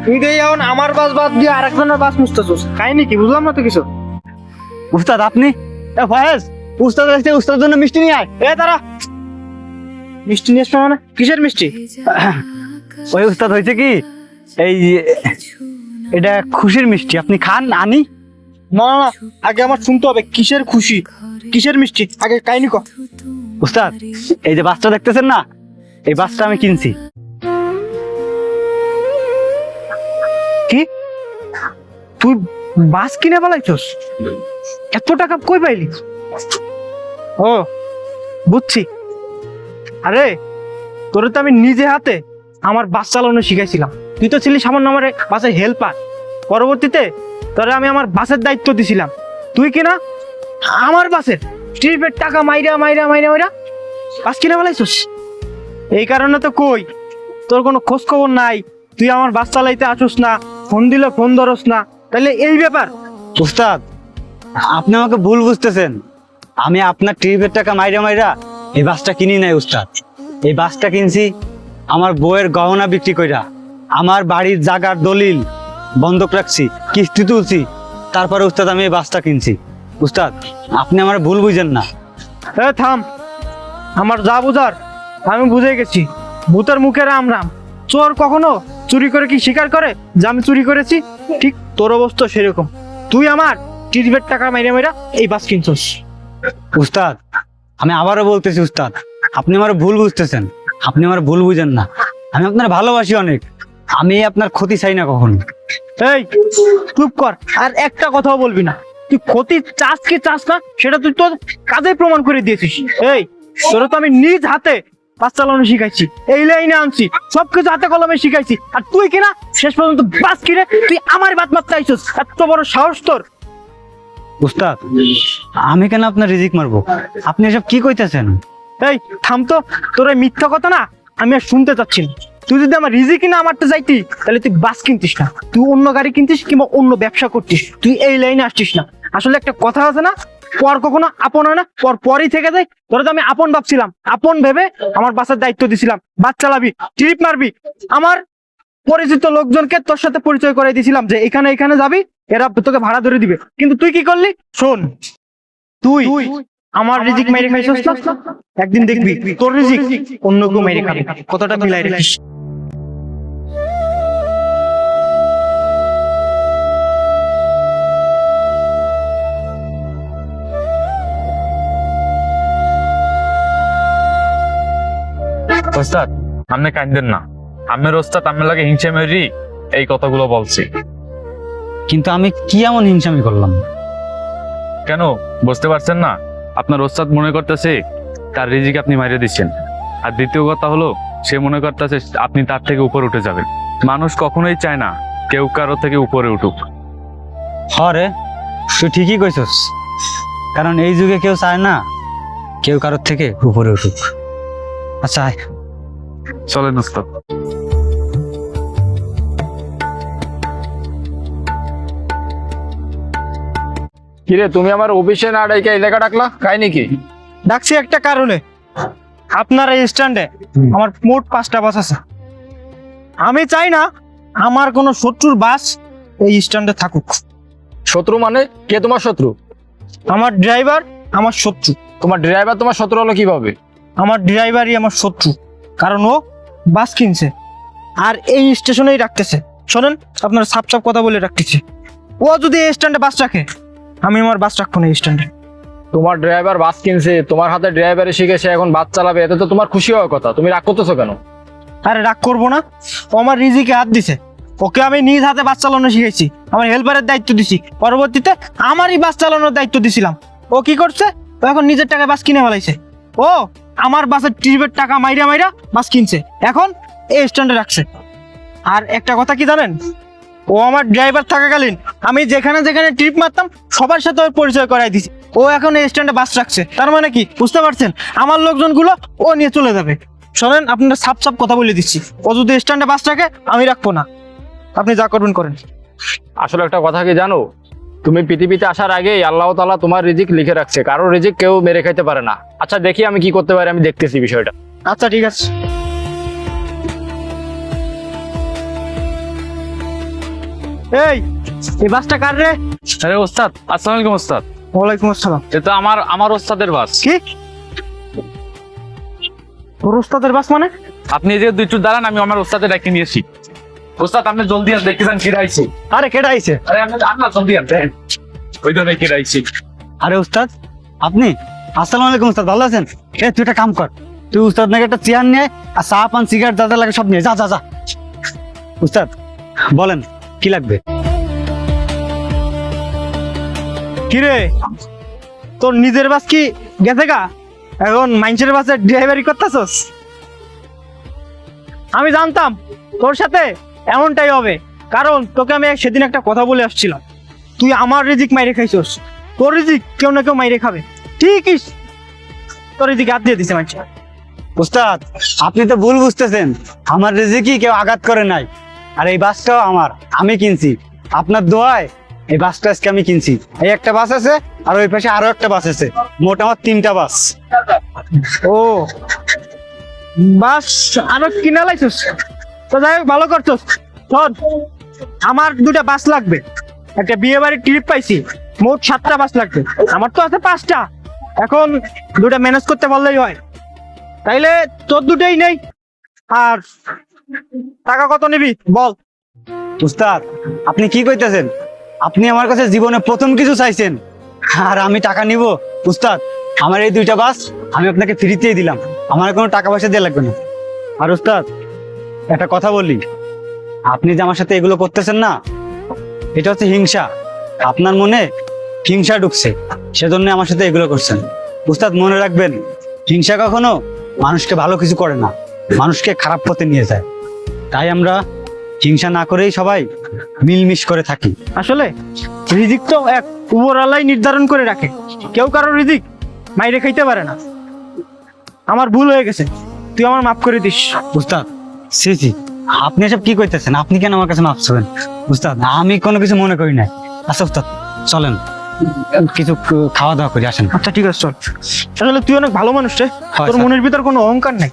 তুই দেই এখন আমার বাস বাদ দিয়ে আরেকজনের বাস মুছতেছস, কাহিনী কি বুঝলাম না তো কিছু। উস্তাদ আপনি ফয়েজ উস্তাদ আসছে, উস্তাদের জন্য মিষ্টি নিয়ে আয়। দাঁড়া, মিষ্টি নিয়ে আসছো মানে কিসের মিষ্টি? ওই উস্তাদ হয়েছে কি, এই এটা খুশির মিষ্টি, আপনি খান আনি। না না না, আগে আমার শুনতে হবে কিসের খুশি, কিসের মিষ্টি, আগে কাহিনী কর। উস্তাদ এই যে বাসটা দেখতেছেন না, এই বাসটা আমি কিনছি। কি তুই বাস কিনে পালাইছস? এত টাকা কই পাইলি? ও বুঝছি, আরে তোরে তো আমি নিজে হাতে আমার বাস চালানো শিখাইছিলাম। তুই তো ছিলি সামান্য আমার বাসের হেল্পার। পরবর্তীতে তোরে আমি আমার বাসের দায়িত্ব দিছিলাম, তুই কিনা আমার বাসের ট্রিপের টাকা মাইরা মাইরা মাইরা মাইরা বাস কিনে পালাইছস। এই কারণে তো কই তোর কোনো খোঁজ খবর নাই, তুই আমার বাস চালাইতে আসুস না, ফোন দিলে ফোন ধরস না, তাহলে এই ব্যাপার। উস্তাদ আপনি আমাকে ভুল বুঝতেছেন, আমি আপনার ট্রিপের টাকা মাইরা মাইরা এই বাসটা কিনি নাই উস্তাদ। এই বাসটা কিনছি আমার বউয়ের গহনা বিক্রি কইরা, আমার বাড়ির জাগার দলিল বন্ধক রাখছি, কিস্তি তুলছি, তারপরে উস্তাদ আমি এই বাসটা কিনছি। উস্তাদ আপনি আমার ভুল বুঝেন না। থাম, আমার যা বুঝার আমি বুঝে গেছি। ভূতের মুখে রাম রাম। চোর কখনো চুরি করে কি স্বীকার করে যে আমি চুরি করেছি? ঠিক তোর অবস্থা সেরকম, তুই আমার ট্রিপের টাকা মাইরা মাইরা এই বাস কিনছস। উস্তাদ আমি আবারও বলতেছি উস্তাদ, আপনি আমার ভুল বুঝতেছেন, আপনি আমার ভুল বুঝেন না। আমি আপনার ভালোবাসি অনেক, আমি আপনার ক্ষতি চাই না কখনো। এই চুপ কর, আর একটা কথাও বলবি না। তুই ক্ষতি চাস কি চাস না সেটা তুই তোর কাজে প্রমাণ করে দিয়েছিস। এই তোর তো আমি নিজ হাতে বাস চালানো শিখাইছি, এই লাইনে আনছি, সবকিছু হাতে কলমে শিখাইছি, আর তুই কিনা শেষ পর্যন্ত বাস কিনে তুই আমার বাদ মারতে আইছিস। এত বড় সাহস তোর! উস্তাদ আমি কেন আপনার রিজিক মারবো? আপনি এসব কি কইতেছেন? এই থাম তো, তোর এই মিথ্যা কথা না আমি আর শুনতে চাচ্ছি না। তুই যদি আমার রিজিক না মারতে যাইতি তাহলে তুই বাস কিনতিস না, তুই অন্য গাড়ি কিনতিস কিংবা অন্য ব্যবসা করতিস, তুই এই লাইনে আসতিস না। আসলে একটা কথা আছে না, পর কখনো আপন হয় না, পর পরই থেকে যায়। তোরা তো আমি আপন ভাবছিলাম, আপন ভেবে আমার বাসের দায়িত্ব দিছিলাম, বাস চালাবি, ট্রিপ মারবি, আমার পরিচিত লোকজনকে তোর সাথে পরিচয় করে দিয়েছিলাম যে এখানে এখানে যাবি, এরা তোকে ভাড়া ধরে দিবে। কিন্তু তুই কি করলি শোন, তুই আমার রিজিক মেরে খাইছিস না, একদিন দেখবি তোর রিজিক অন্য কেউ মেরে খাবে। কতটা মিলাই রাখিস। ওস্তাদ আপনি কাঁদেন না, আমের ওস্তাদ আমার লাগে হিংসা মেরি এই কথাগুলো বলছি। কিন্তু আমি কি এমন হিংসামি করলাম? কেন বুঝতে পারছেন না? আপনার ওস্তাদ মনে করতেছে তার রিজিক আপনি মাইরে দিচ্ছেন, আর দ্বিতীয় কথা হলো সে মনে করতেছে আপনি তার থেকে উপরে উঠে যাবেন। মানুষ কখনোই চায় না কেউ কারো থেকে উপরে উঠুক। হরে তুই ঠিকই কইছস, কারণ এই যুগে কেউ চায় না কেউ কারোর থেকে উপরে উঠুক। আচ্ছা আয়। চলেন ওস্তাদ। কিরে তুমি আমার অফিসে না ডাইকে এই জায়গা ডাকলা, কাহিনী কি? ডাকছি একটা কারণে, আপনার এই স্ট্যান্ডে আমার মোট 5টা বাস আছে। আমি চাই না আমার কোনো শত্রুর বাস এই স্ট্যান্ডে থাকুক। শত্রু মানে? কে তোমার শত্রু? আমার ড্রাইভার আমার শত্রু। তোমার ড্রাইভার তোমার শত্রু হলো কিভাবে? আমার ড্রাইভারই আমার শত্রু, কারণ ও বাস কিনছে আর এই স্টেশনেই রাখতেছে। শোনেন, আপনার সাপ সাপ কথা বলে রাখতেছি, ও যদি এই স্ট্যান্ডে বাস রাখে আমি আমার বাস রাখবো না এই স্ট্যান্ডে। তোমার ড্রাইভার বাস কিনছে, তোমার হাতে ড্রাইভারে শিখেছে, এখন বাস চালাবে, এতে তো তোমার খুশি হওয়ার কথা, তুমি রাগ করতেছো কেন? আরে রাগ করবো না, ও আমার রিজিকে হাত দিছে, ওকে আমি নিজ হাতে বাস চালানো শিখেছি, আমার হেল্পারের দায়িত্ব দিছি, পরবর্তীতে আমারই বাস চালানোর দায়িত্ব দিছিলাম। ও কি করছে, ও এখন নিজের টাকায় বাস কিনে ফেলাইছে। ও আমার বাসের ট্রিপের টাকা মাইরা মাইরা বাস কিনছে, এখন এই স্ট্যান্ডে রাখছে। আর একটা কথা কি জানেন, ও আমার ড্রাইভার থাকাকালীন আমি যেখানে যেখানে ট্রিপ মারতাম সবার সাথে ওর পরিচয় করাই দিছি। ও এখন এই স্ট্যান্ডে বাস রাখছে, তার মানে কি বুঝতে পারছেন? আমার লোকজনগুলো ও নিয়ে চলে যাবে। শোনেন, আপনারা সাপ সাপ কথা বলে দিচ্ছি, ও যদি স্ট্যান্ডে বাস রাখে আমি রাখবো না, আপনি যা করবেন করেন। আসলে একটা কথা কি জানো, তুমি পৃথিবীতে আসার আগেই আল্লাহ তাআলা তোমার রিজিক লিখে রাখছে, কারো রিজিক কেউ মেরে খাইতে পারে না। আচ্ছা দেখি আমি কি করতে পারি, আমি দেখতেছি বিষয়টা। আচ্ছা ঠিক আছে। এই বাসটা কার রে? আরে ওস্তাদ, আসসালামু আলাইকুম ওস্তাদ। ওয়ালাইকুম আসসালাম। এটা তো আমার ওস্তাদের বাস। কি তোর ওস্তাদের বাস মানে? আপনি যে দুই চুট দাঁড়ান, আমি আমার ওস্তাদের ডাকি নিয়েছি। ওস্তাদ আপনি জলদি আস, দেখতে যান কি রাইছে। আরে কেডা আইছে? আরে আপনি আপনার জলদি আন দেন, ওই ধরনের কি রাইছে। আরে উস্তাদ আপনি? আসসালামু আলাইকুম উস্তাদ, ভালো আছেন? তুই একটা কাম কর, তুই উস্তাদ নাকি একটা চেয়ার নিয়ে আর চা পান সিগারেট যা যা লাগে সব নিয়ে যা যা যা। উস্তাদ বলেন কি লাগবে? কিরে তোর নিজের বাস কি গেছে গা? এখন মাইন্সের বাসে ড্রাইভারি করতেছস? আমি জানতাম তোর সাথে এমনটাই হবে, কারণ তোকে আমি সেদিন একটা কথা বলে আসছিলাম, তুই আমার রিজিক মাইরে খাইছস। তোর রিজিক কেউ না কেউ মাইরে খাবে, ঠিকই তোর রিজিক হাত দিয়ে দিছে মাইন্স। উস্তাদ আপনি তো ভুল বুঝতেছেন, আমার রিজিকই কেউ আঘাত করে নাই। আর এই বাসটাও আমার, আমি কিনছি আপনার দোয়ায়। এই বাসটা আজকে আমি কিনছি। এই একটা বাস আছে আর ওই পাশে আরো একটা বাস আছে, মোট আমার 3টা বাস। ও বাস আরো কিনা লাইছস? তো যাই হোক, ভালো করছস। শোন, আমার 2টা বাস লাগবে, একটা বিয়ে বাড়ির ট্রিপ পাইছি, মোট 7টা বাস লাগবে। আমার তো আছে 5টা, এখন 2টা ম্যানেজ করতে পারলেই হয়। তাইলে তোর 2টাই নেই। আর টাকা কত নিবি বল? উস্তাদ আপনি কি কইতেছেন? আপনি আমার কাছে জীবনে প্রথম কিছু চাইছেন আর আমি টাকা নিব? উস্তাদ আমার এই 2টা বাস আমি আপনাকে ফ্রিতেই দিলাম, আমার কোনো টাকা পয়সা দিয়ে লাগবে না। আর উস্তাদ একটা কথা বলি, আপনি যে আমার সাথে এগুলো করতেছেন না, এটা হচ্ছে হিংসা। আপনার মনে হিংসা ঢুকছে, সেজন্য আমার সাথে এগুলো করছেন। উস্তাদ মনে রাখবেন, হিংসা কখনো মানুষকে ভালো কিছু করে না, মানুষকে খারাপ পথে নিয়ে যায়। তাই আমরা হিংসা না করেই সবাই মিলমিশ করে থাকি। আসলে রিজিক তো এক উপরওয়ালাই নির্ধারণ করে রাখে, কেউ কারোর রিজিক মাইরে খাইতে পারে না। আমার ভুল হয়ে গেছে, তুই আমার মাফ করে দিস। উস্তাদ সি সি, আপনি এসব কি কইতেছেন? আপনি কেন আমার কাছে মাপ চাবেন? উস্তাদ আমি কোনো কিছু মনে করি নাই। আচ্ছা উস্তাদ চলেন কিছু খাওয়া দাওয়া করি, আসেন। আচ্ছা ঠিক আছে চল। আসলে তুই অনেক ভালো মানুষ রে, তোর স্যার। মনের ভিতর কোনো অহংকার নাই।